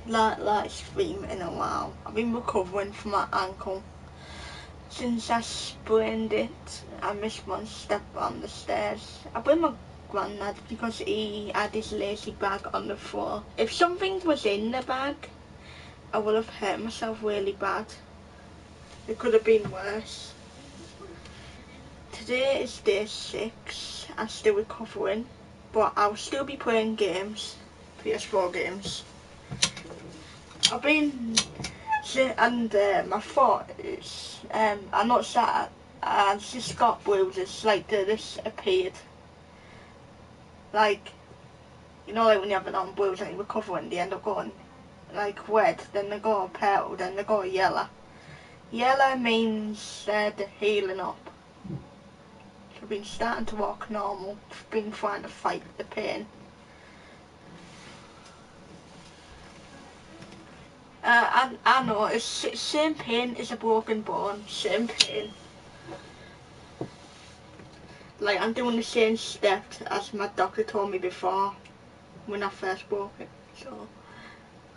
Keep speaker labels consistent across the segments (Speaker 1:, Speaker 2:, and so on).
Speaker 1: live stream in a while. I've been recovering from my ankle since I sprained it. I missed one step on the stairs. I blame my granddad because he had his lazy bag on the floor. If something was in the bag, I would have hurt myself really bad. It could have been worse. Today is day 6. I'm still recovering, but I'll still be playing games, PS4 games. I've been, and my foot is, I noticed that I just got bruises, like this appeared. Like, you know, like when you have an arm bruise and you recover and they end up going like red, then they go purple, then they go yellow. Yellow means they're healing up. So I've been starting to walk normal, I've been trying to fight the pain. I know, it's same pain as a broken bone, same pain. Like, I'm doing the same steps as my doctor told me before when I first broke it. So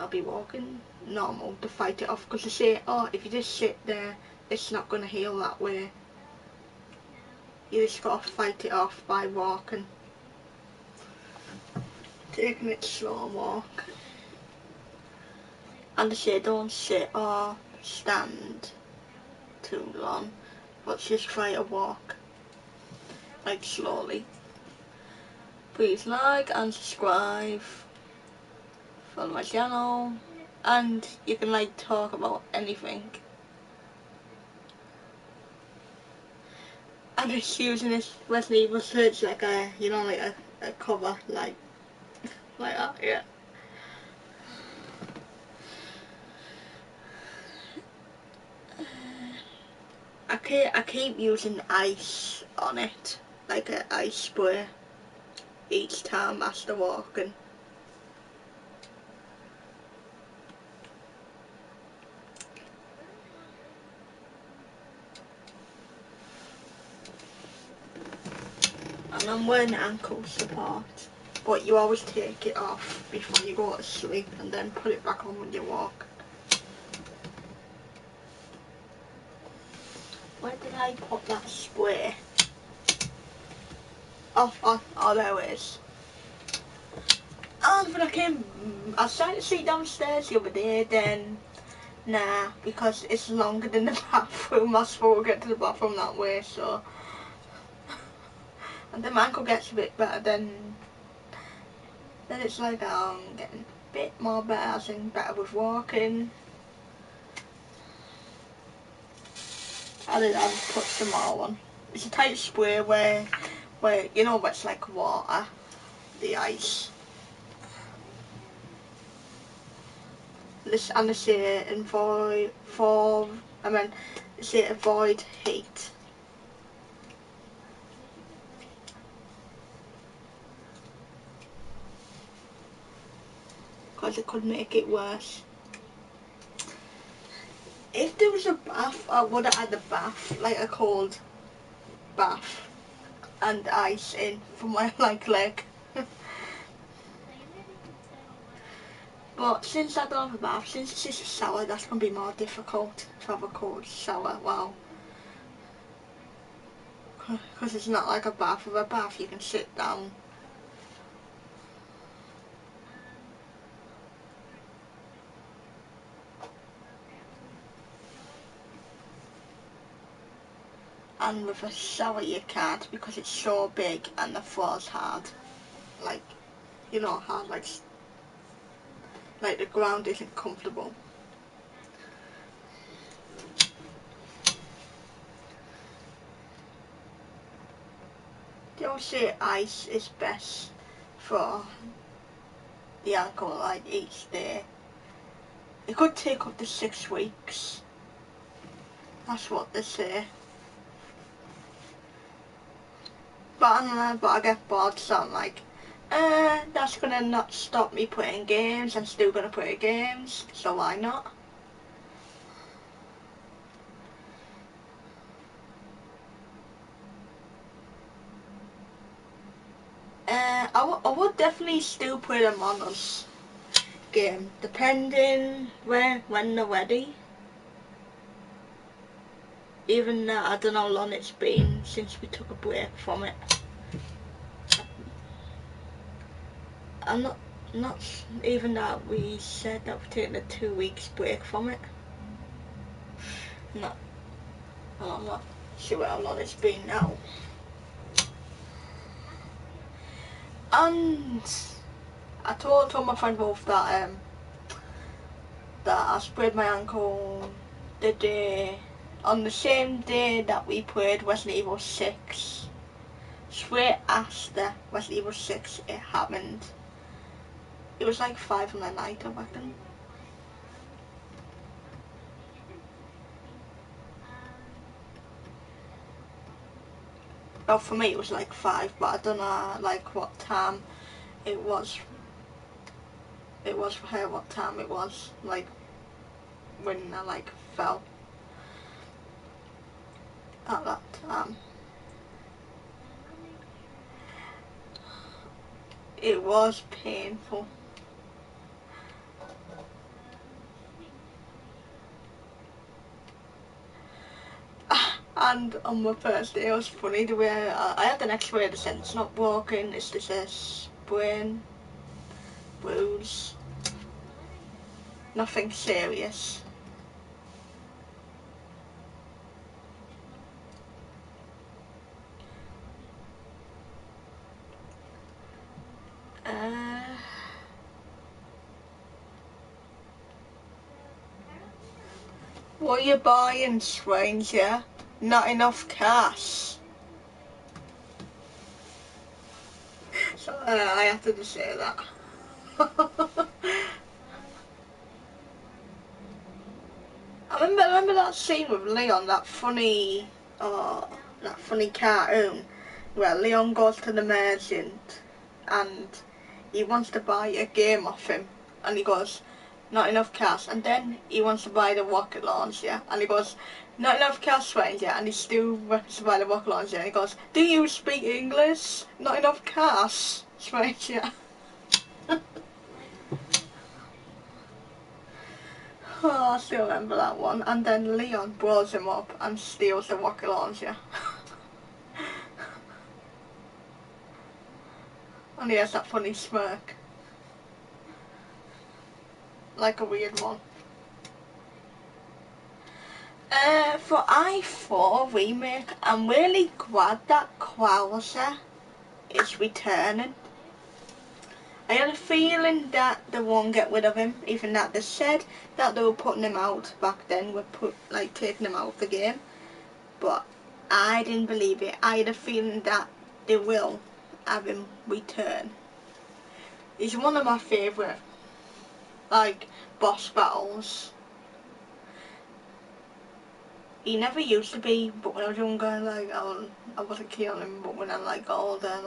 Speaker 1: I'll be walking normal to fight it off, because they say, oh, if you just sit there, it's not going to heal that way. You just got to fight it off by walking. Taking it slow walk. And they say don't sit or stand too long, but just try to walk, like slowly. Please like and subscribe, follow my channel, and you can like talk about anything. I'm just using this Resident Evil search like a, you know, like a cover, like that, yeah. I keep using ice on it, like an ice spray, each time after walking. And I'm wearing ankle support, but you always take it off before you go to sleep and then put it back on when you walk. Where did I put that spray? Oh, there it is. And when I was trying to see downstairs the other day, then nah, because it's longer than the bathroom. I suppose we'll get to the bathroom that way, so. And then my ankle gets a bit better, then it's like getting a bit more better, I think, better with walking. I've put some more on. It's a type spray where you know, where it's like water, the ice. This, and they say avoid heat. Because it could make it worse. If there was a bath, I would have had a bath, like a cold bath, and ice in for my leg. But since I don't have a bath, since it's just a shower, that's going to be more difficult to have a cold shower. Wow. Because it's not like a bath. With a bath you can sit down. And with a shower you can't, because it's so big and the floor's hard. Like, you know, hard, like the ground isn't comfortable. They all say ice is best for the ankle, like each day. It could take up to 6 weeks. That's what they say. But I get bored, so I'm like, that's gonna not stop me playing games. I'm still gonna play games, so why not? I would definitely still play Among Us. game, depending when they're ready. Even now, I don't know how long it's been since we took a break from it. I'm not even that we said that we're taking a 2 weeks break from it. No, I'm not sure how long it's been now. And I told my friend both that I sprained my ankle on the same day that we played Resident Evil 6. Straight after Resident Evil 6 it happened. It was like 5 in the night, I reckon. Well, for me it was like 5, but I don't know like what time it was. It was for her what time it was, like when I like fell at that time. It was painful. And on my first day it was funny the way I had an x-ray, they said it's not broken, it's just a sprain, bruise, nothing serious. What are you buying, stranger? Not enough cash. So I have to just say that. I remember that scene with Leon, that funny cartoon where Leon goes to the merchant and he wants to buy a game off him and he goes, not enough cash, and then he wants to buy the rocket launcher and he goes, not enough cash, stranger, and he still wants to buy the rocket launcher and he goes, do you speak English? Not enough cash, stranger. Oh, I still remember that one. And then Leon blows him up and steals the rocket launcher. And he has that funny smirk. Like a weird one. For i4 Remake, I'm really glad that Krauser is returning. I had a feeling that they won't get rid of him, even that they said that they were putting him out back then, taking him out of the game. But I didn't believe it. I had a feeling that they will have him return. He's one of my favourite, boss battles. He never used to be, but when I was younger, I wasn't keen on him, but when I got older,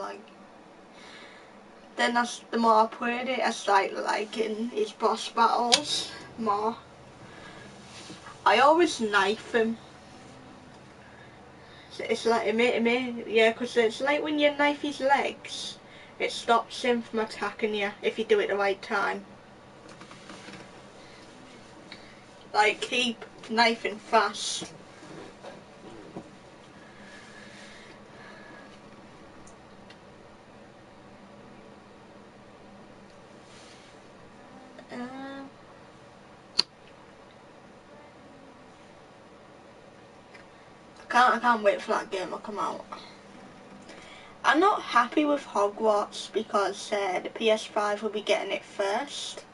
Speaker 1: then the more I played it, I started liking his boss battles more. I always knife him. It's like, yeah, because it's like when you knife his legs, it stops him from attacking you if you do it at the right time. Like, keep knifing fast. I can't wait for that game to come out. I'm not happy with Hogwarts because the PS5 will be getting it first.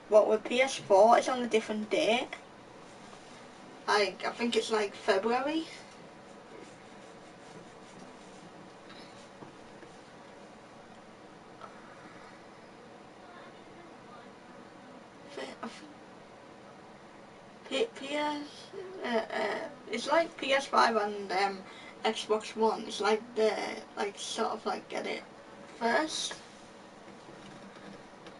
Speaker 1: What with PS4, it's on a different date. I think it's like February. It's like PS5 and Xbox One. It's like sort of get it first,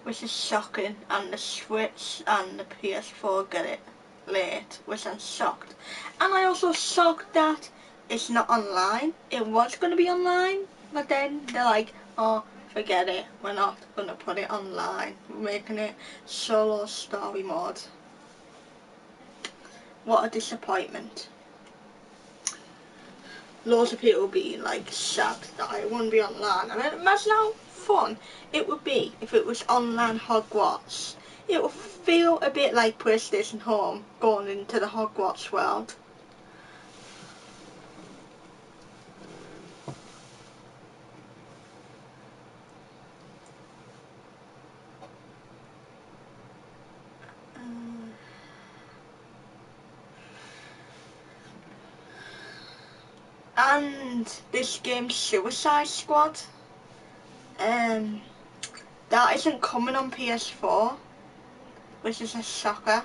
Speaker 1: which is shocking. And the Switch and the PS4 get it late, which I'm shocked. And I also shocked that it's not online. It was going to be online, but then they're like, oh, Forget it. We're not going to put it online. We're making it solo story mode. What a disappointment. Loads of people will be like sad that it won't be online. And imagine how fun it would be if it was online Hogwarts. It would feel a bit like PlayStation Home going into the Hogwarts world. And this game Suicide Squad, that isn't coming on PS4, which is a shocker.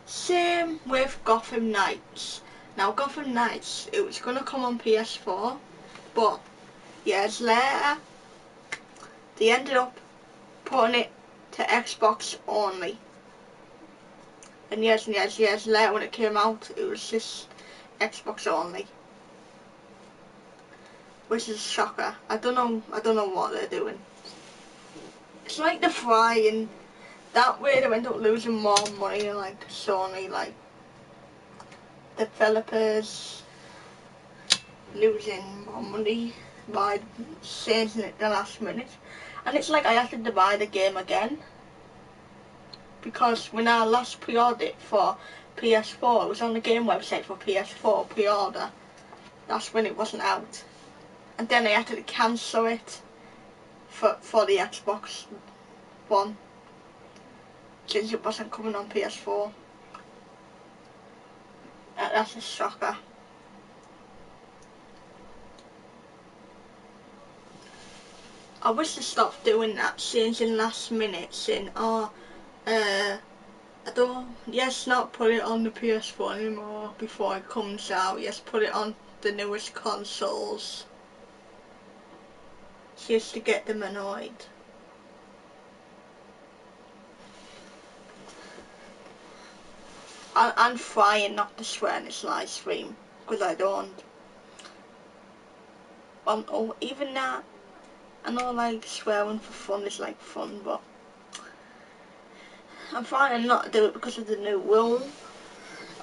Speaker 1: Same with Gotham Knights. Now Gotham Knights, it was going to come on PS4, but years later they ended up putting it to Xbox only. And years later when it came out, it was just Xbox only. Which is a shocker. I don't know what they're doing. It's like the frying. That way they end up losing more money, like Sony, like developers losing more money by changing it the last minute. And it's like I had to buy the game again. Because when I last pre-ordered it for PS4, it was on the game website for PS4 pre-order. That's when it wasn't out. And then I had to cancel it for the Xbox One, since it wasn't coming on PS4. That's a shocker. I wish they stopped doing that, changing last minute, saying, oh, yes, not put it on the PS4 anymore before it comes out, yes, put it on the newest consoles. Just to get them annoyed. I'm trying not to swear in this live stream, because I don't. Even that, I know like swearing for fun is like fun, but I'm trying not to do it because of the new rule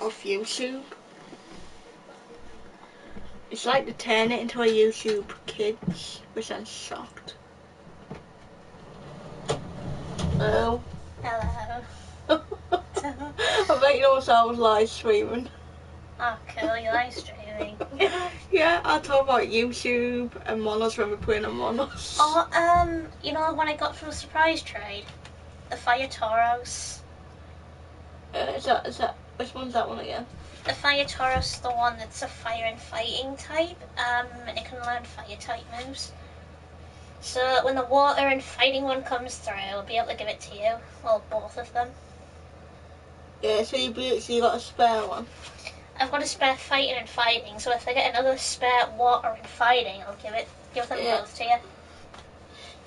Speaker 1: of YouTube. It's like to turn it into a YouTube Kids, which I'm shocked. Hello.
Speaker 2: Hello.
Speaker 1: I bet you know I was live streaming.
Speaker 2: Oh, cool, you're live streaming.
Speaker 1: Yeah, I talk about YouTube and Monos when we're playing on Monos.
Speaker 2: Oh, you know what I got from a surprise trade? The Fire Tauros.
Speaker 1: Is that, which one's that one again?
Speaker 2: The Fire Tauros is the one that's a fire and fighting type. It can learn fire type moves. So when the water and fighting one comes through, I'll be able to give it to you. Well, both of them.
Speaker 1: Yeah, so you got a spare one?
Speaker 2: I've got a spare fighting and fighting, so if I get another spare water and fighting, I'll give them both to you.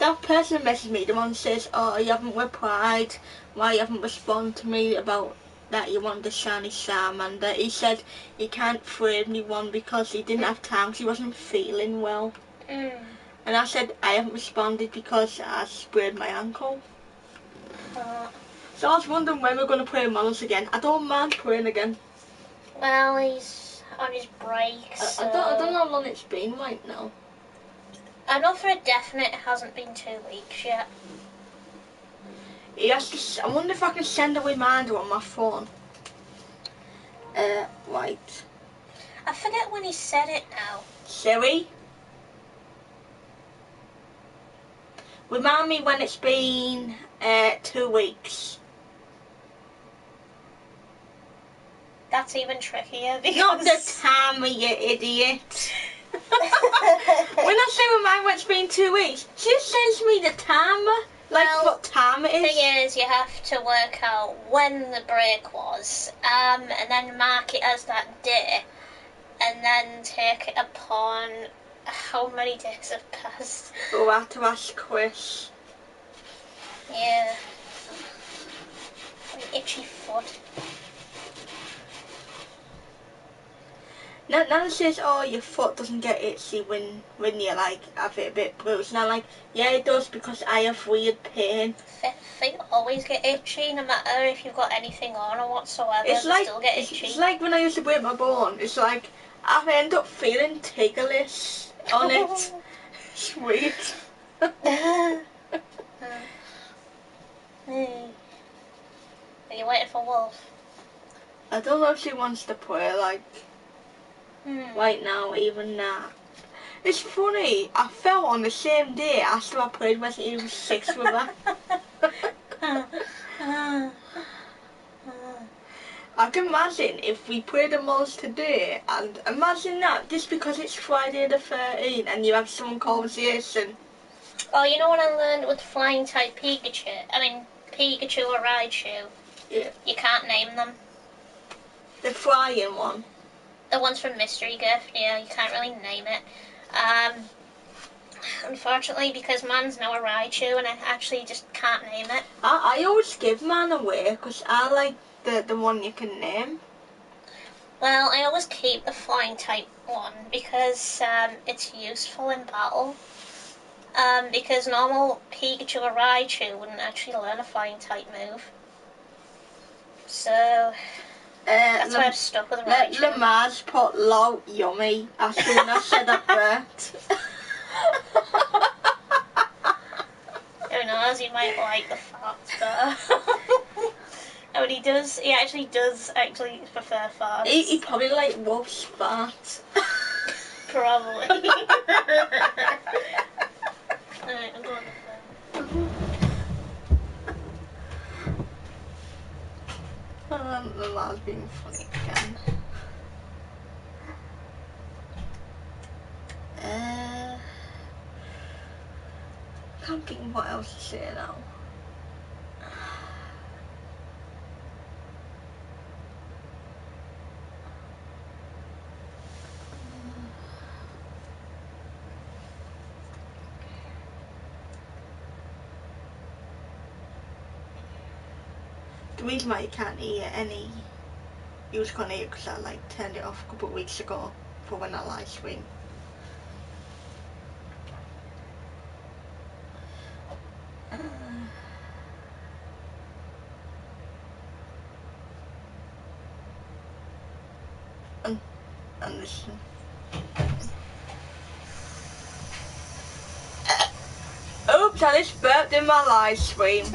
Speaker 1: That person messaged me, the one says, oh, you haven't replied, why you haven't responded to me about that you want the shiny Charmander. He said he can't trade me one because he didn't have time, because he wasn't feeling well. And I said I haven't responded because I sprained my ankle. So I was wondering when we're going to play Monos again. I don't mind playing again.
Speaker 2: Well, he's on his break, so...
Speaker 1: I don't know how long it's been right now.
Speaker 2: I know for a definite it hasn't been 2 weeks yet.
Speaker 1: He has to, I wonder if I can send a reminder on my phone. Right.
Speaker 2: I forget when he said it now.
Speaker 1: Siri? Remind me when it's been 2 weeks.
Speaker 2: That's even trickier because...
Speaker 1: Not the timer, you idiot. When I say remind when it's been 2 weeks, she sends me the timer. Like what time it is.
Speaker 2: The thing is, you have to work out when the break was, and then mark it as that day, and then take it upon how many days have passed.
Speaker 1: Oh, I have to ask Chris.
Speaker 2: Yeah. An itchy foot.
Speaker 1: Nana says, oh, your foot doesn't get itchy when you like have it a bit bruised. And I'm like, yeah, it does because I have weird pain.
Speaker 2: Feet always get itchy, no matter if you've got anything on or whatsoever.
Speaker 1: It's
Speaker 2: they
Speaker 1: like
Speaker 2: still get itchy.
Speaker 1: it's like when I used to break my bone. It's like I end up feeling ticklish on it. It's weird.
Speaker 2: Are you waiting for Wolf?
Speaker 1: I don't know if she wants to play like right now, even now. It's funny, I fell on the same day after I played Resident Evil 6 with her. I can imagine if we played the mods today, and imagine that just because it's Friday the 13th and you have some conversation.
Speaker 2: Oh, you know what I learned with flying type Pikachu? Pikachu or Raichu?
Speaker 1: Yeah.
Speaker 2: You can't name them.
Speaker 1: The flying one.
Speaker 2: The ones from Mystery Gift, yeah, you can't really name it. Unfortunately, because mine's now a Raichu and I actually just can't name it.
Speaker 1: I always give mine away because I like the one you can name.
Speaker 2: Well, I always keep the flying type one because it's useful in battle. Because normal Pikachu or Raichu wouldn't actually learn a flying type move. So that's why I've stuck with Raichu.
Speaker 1: Lamar's put low yummy as soon as I said that word.
Speaker 2: Who knows, he might like the farts better. Oh, and he actually does prefer farts.
Speaker 1: He probably like Wolf's farts.
Speaker 2: Probably. Alright, I'm going to phone.
Speaker 1: Lamar's being funny again. Can't think what else to say now. The reason why you can't hear any music on here because I like turned it off a couple of weeks ago for when I live stream. And listen. Oops, I just burped in my live stream.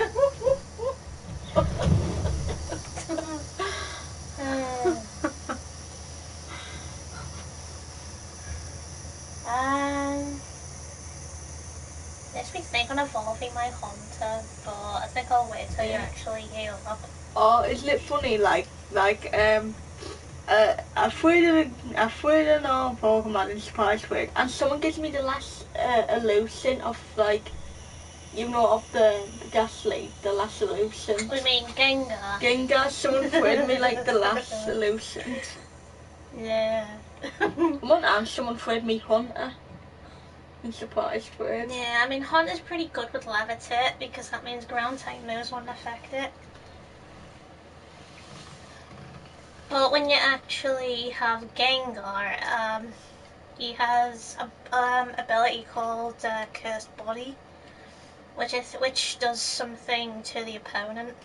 Speaker 2: Let's be thinking of evolving my hunter, but I think I'll wait till you actually heal up.
Speaker 1: Oh, isn't it funny? I threw it in our Pokemon in Surprise Week, and someone gives me the last illusion of of the Ghastly, the last illusion.
Speaker 2: We mean Gengar.
Speaker 1: Gengar, someone threw me like the last illusion.
Speaker 2: Yeah.
Speaker 1: And someone threw me Hunter in Surprise Week.
Speaker 2: Yeah, Hunter's pretty good with Levitate because that means ground type moves won't affect it. But when you actually have Gengar, he has a ability called Cursed Body, which does something to the opponent.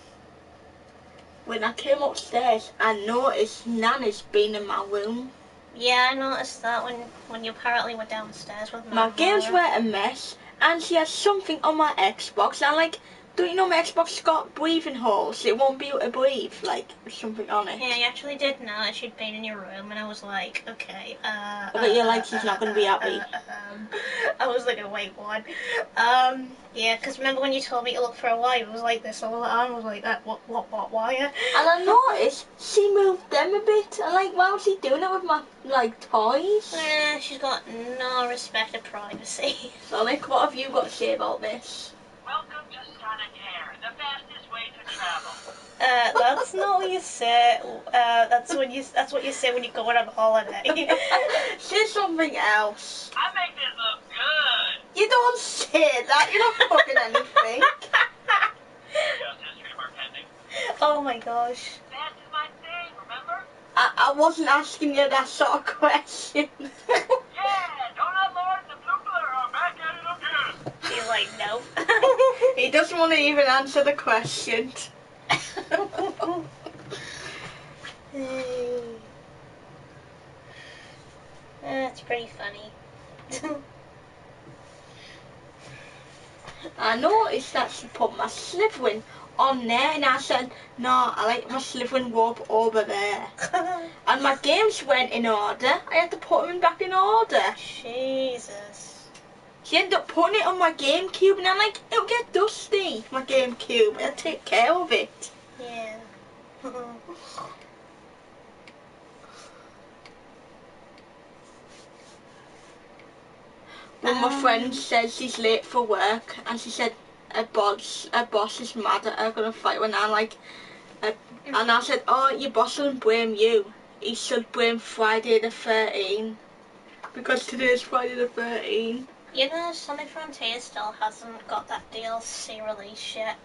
Speaker 1: When I came upstairs, I noticed Nana's been in my room.
Speaker 2: Yeah, I noticed that when you apparently were downstairs with
Speaker 1: my games were a mess, and she has something on my Xbox. And I'm like, don't you know my Xbox got breathing holes? It won't be able to breathe, like, something on it.
Speaker 2: Yeah, you actually did notice she'd been in your room, and I was like, okay,
Speaker 1: But you're like, she's not going to be happy.
Speaker 2: I was like, wait, what? Yeah, because remember when you told me to look for a wire, it was like this all the time. I was like, what wire?
Speaker 1: And I noticed she moved them a bit. I'm like, why was she doing it with my, toys?
Speaker 2: She's got no respect of privacy.
Speaker 1: Sonic, what have you got to say about this?
Speaker 3: Welcome to Sonic Air, the fastest way to travel.
Speaker 2: That's not what you say. That's what you say when you're going on holiday.
Speaker 1: Say something else.
Speaker 3: I make this look good.
Speaker 1: You don't say that. You're not fucking anything.
Speaker 3: Justice streamer pending.
Speaker 2: Oh my gosh.
Speaker 3: That is my thing, remember?
Speaker 1: I wasn't asking you that sort of question.
Speaker 3: Yeah, Donut Lord and the Bloopler are back at it again.
Speaker 2: He's like, nope.
Speaker 1: He doesn't want to even answer the question.
Speaker 2: That's pretty funny.
Speaker 1: I noticed that she put my slivering on there, and I said, no, I like my slivering rope over there. And my games weren't in order. I had to put them back in order.
Speaker 2: Jesus.
Speaker 1: She ended up putting it on my GameCube, and I'm like, it'll get dusty, my GameCube. I'll take care of it.
Speaker 2: Yeah.
Speaker 1: When my friend says she's late for work, and she said her boss is mad at her, gonna fight her, and I'm like, and I said, oh, your boss shouldn't blame you. He should blame Friday the 13th, because today's Friday the 13th.
Speaker 2: You know, Sonic Frontier still hasn't got that DLC release yet.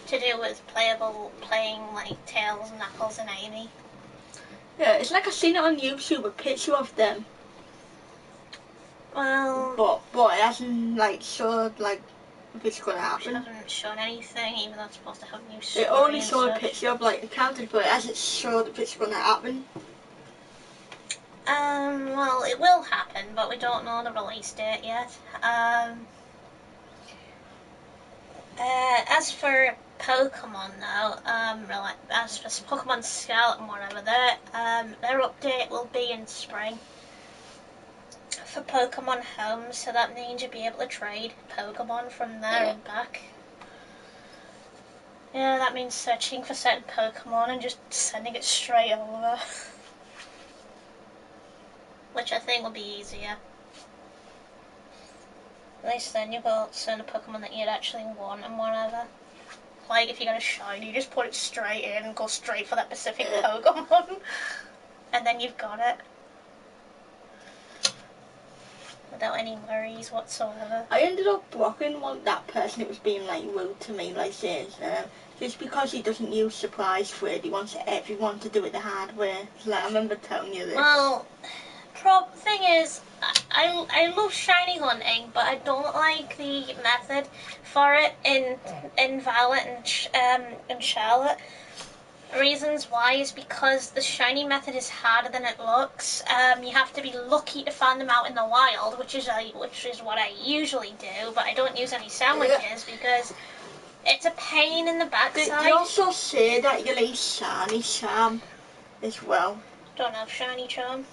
Speaker 2: To do with playing like Tails, Knuckles, and Amy.
Speaker 1: Yeah, it's like I seen it on YouTube, a picture of them.
Speaker 2: Well,
Speaker 1: But it hasn't like showed like if it's gonna
Speaker 2: it
Speaker 1: happen.
Speaker 2: hasn't shown anything, even though it's supposed to have new story.
Speaker 1: It only
Speaker 2: and
Speaker 1: showed a
Speaker 2: stuff.
Speaker 1: picture of like the characters, but it hasn't showed if it's gonna happen.
Speaker 2: Well, it will happen, but we don't know the release date yet. As for Pokemon though, as for Pokemon Scarlet and whatever, their update will be in spring for Pokemon Home, so that means you'll be able to trade Pokemon from there and back. Yeah, that means searching for certain Pokemon and just sending it straight over. Which I think will be easier. At least then you've got certain Pokemon that you'd actually want and whatever. Like if you got a shiny, you just put it straight in and go straight for that specific Pokemon. And then you've got it. Without any worries whatsoever.
Speaker 1: I ended up blocking that person that was being like rude to me, like says, just because he doesn't use surprise fruit, he wants everyone to do it the hard way. Like I remember telling you this.
Speaker 2: Well, thing is, I love shiny hunting, but I don't like the method for it in Violet and Charlotte. Reasons why is because the shiny method is harder than it looks. You have to be lucky to find them out in the wild, which is what I usually do, but I don't use any sandwiches because it's a pain in the backside.
Speaker 1: They also say that you need shiny charm as well.
Speaker 2: Don't have shiny charm.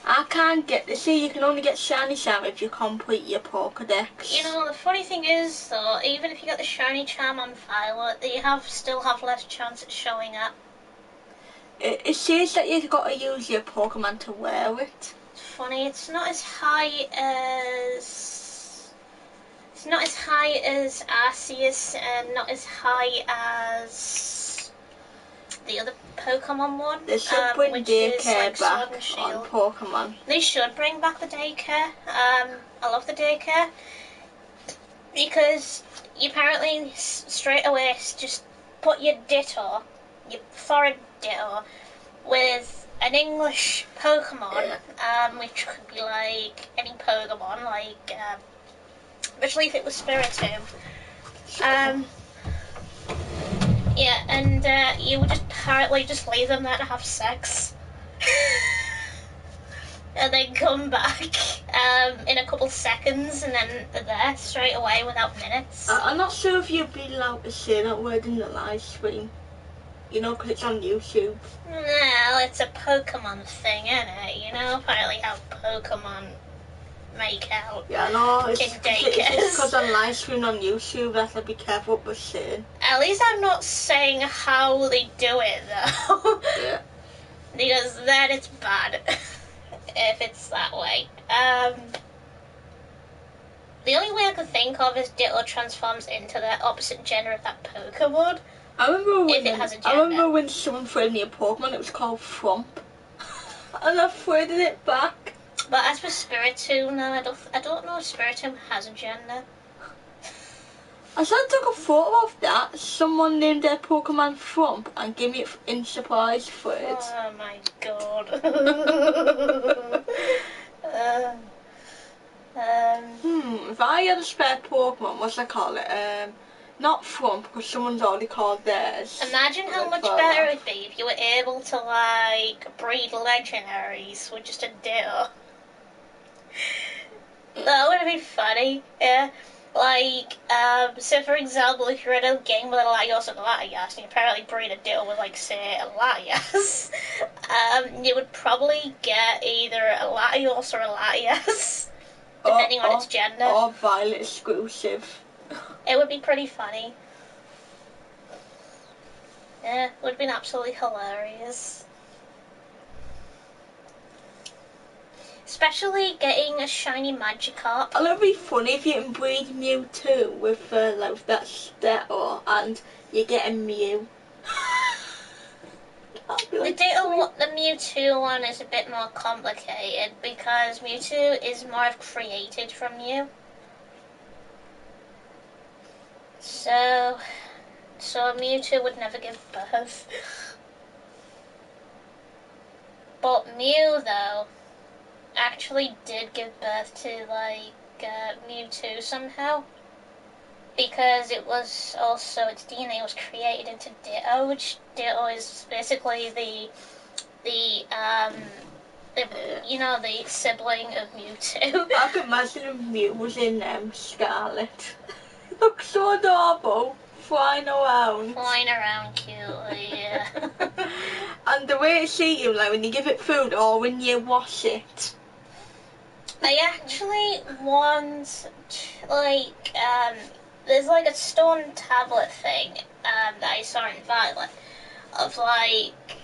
Speaker 1: I can't get this. See, you can only get shiny charm if you complete your Pokedex.
Speaker 2: You know, the funny thing is though, even if you get the shiny charm on Violet, you still have less chance at showing up.
Speaker 1: It says that you've got to use your Pokemon to wear it.
Speaker 2: It's funny, it's not as high as Arceus and not as high as the other Pokemon one.
Speaker 1: They should bring
Speaker 2: which
Speaker 1: daycare
Speaker 2: is like
Speaker 1: back
Speaker 2: Sword and
Speaker 1: on
Speaker 2: Shield.
Speaker 1: Pokemon.
Speaker 2: They should bring back the daycare. I love the daycare because you apparently straight away just put your Ditto, your foreign Ditto, with an English Pokemon, which could be like any Pokemon, like especially if it was Spiritomb. Yeah, and you would just apparently just leave them there to have sex. And then come back in a couple seconds, and then they're there straight away without minutes.
Speaker 1: I'm not sure if you'd be allowed to say that word in the live stream. You know, because it's on YouTube.
Speaker 2: Well, it's a Pokemon thing, isn't it? You know, apparently how Pokemon make out.
Speaker 1: Yeah, no, it's
Speaker 2: In daycares.
Speaker 1: because on live stream on YouTube, I have to be careful what we're saying.
Speaker 2: At least I'm not saying how they do it, though.
Speaker 1: Yeah.
Speaker 2: Because then it's bad. If it's that way. The only way I could think of is Ditto transforms into the opposite gender of that Pokemon.
Speaker 1: I remember
Speaker 2: If it has a
Speaker 1: I
Speaker 2: gender.
Speaker 1: remember when someone threw me a Pokemon, it was called Frump. And I threw it back.
Speaker 2: But as for Spiritomb, no, I don't know if Spiritomb has a gender.
Speaker 1: I should have took a photo of that. Someone named their Pokemon Frump and gave me it in surprise for it.
Speaker 2: Oh my god.
Speaker 1: If I had a spare Pokemon, what's I call it? Not Frump, because someone's already called theirs.
Speaker 2: Imagine how much better it would be if you were able to, like, breed legendaries with just a Ditto. That would have been funny, yeah. Like, so for example, if you're in a game with a Latios and a Latias, and you apparently breed a Ditto with, like, say, a Latias, you would probably get either a Latios or a Latias, depending on its gender.
Speaker 1: Or Violet exclusive.
Speaker 2: It would be pretty funny. Yeah, it would have been absolutely hilarious. Especially getting a shiny Magikarp.
Speaker 1: And it'd be funny if you can breed Mewtwo with like that Ditto and you get a Mew.
Speaker 2: The Mewtwo one is a bit more complicated because Mewtwo is more created from you. So Mewtwo would never give birth. But Mew, though, actually did give birth to, like, Mewtwo somehow. Because it was also, its DNA was created into Ditto, which Ditto is basically the sibling of Mewtwo.
Speaker 1: I can imagine if Mew was in Scarlet. Looks so adorable, flying around.
Speaker 2: Flying around cutely, yeah.
Speaker 1: And the way it's eating, like when you give it food or when you wash it.
Speaker 2: I actually want, like, there's like a stone tablet thing that I saw in Violet of, like,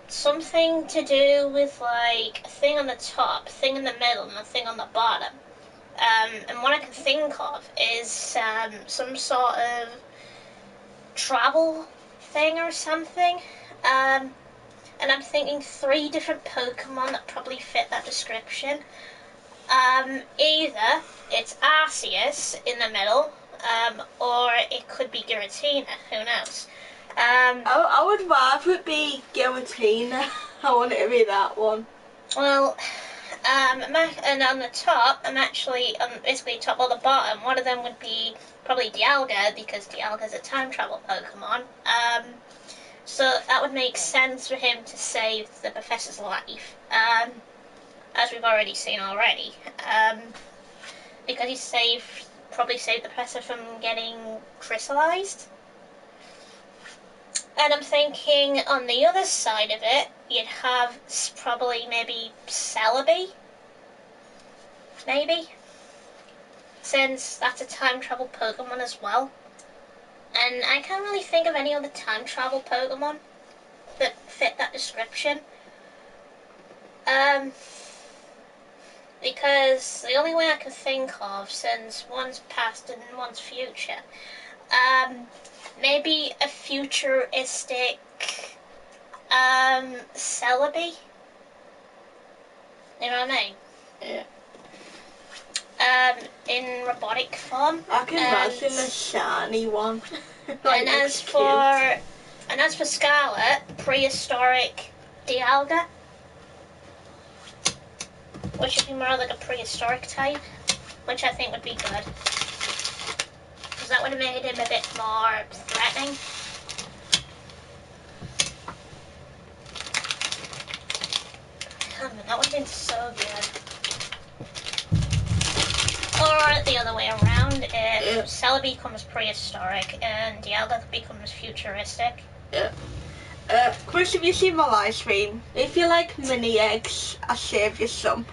Speaker 2: something to do with, like, a thing on the top, a thing in the middle, and a thing on the bottom. And what I can think of is some sort of travel thing or something. And I'm thinking 3 different Pokemon that probably fit that description. Either it's Arceus in the middle, or it could be Giratina, who knows.
Speaker 1: I would rather it be Giratina. I want it to be that one.
Speaker 2: Well, and on the top, I'm actually, basically top or the bottom, one of them would be probably Dialga, because Dialga's a time travel Pokemon. So that would make sense for him to save the professor's life, as we've already seen already. Because he probably saved the professor from getting crystallized. And I'm thinking on the other side of it, you'd have probably maybe Celebi. Maybe. Since that's a time travel Pokemon as well. And I can't really think of any other time travel Pokemon that fit that description. Because the only way I can think of, since one's past and one's future, maybe a futuristic Celebi. You know what I mean?
Speaker 1: Yeah.
Speaker 2: In robotic form.
Speaker 1: I can imagine a shiny one.
Speaker 2: and as for Scarlet, prehistoric Dialga, which would be more like a prehistoric type, which I think would be good. Because that would have made him a bit more threatening. That would have been so good. Or the other way around, if Celebi becomes prehistoric and Dialga becomes futuristic.
Speaker 1: Yeah. Chris, have you seen my live stream? If you like mini eggs, I save you some.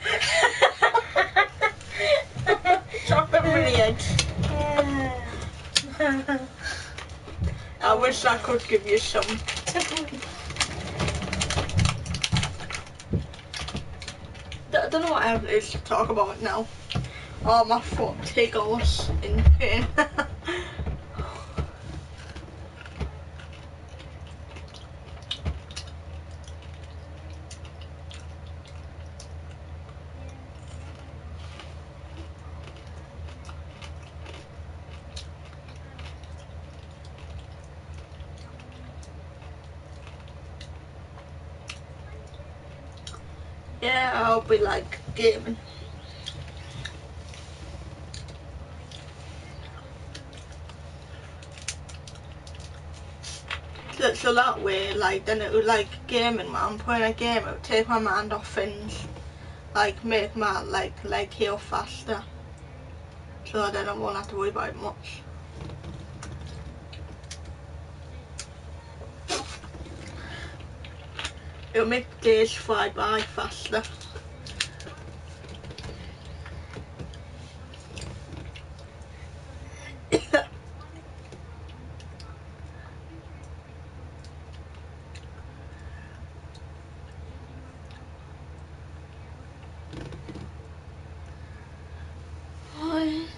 Speaker 1: Chocolate mini eggs. I wish I could give you some. I don't know what else is to talk about now. Oh, my foot tickles in pain. yeah, I'll be like gaming. So that way, like, then it would like gaming, when I'm playing a game, it would take my mind off things, like make my like heal faster, so then I won't have to worry about it much. It'll make days fly by faster. Right,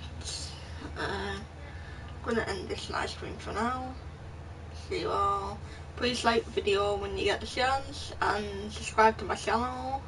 Speaker 1: I'm gonna end this live stream for now. See you all. Please like the video when you get the chance and subscribe to my channel.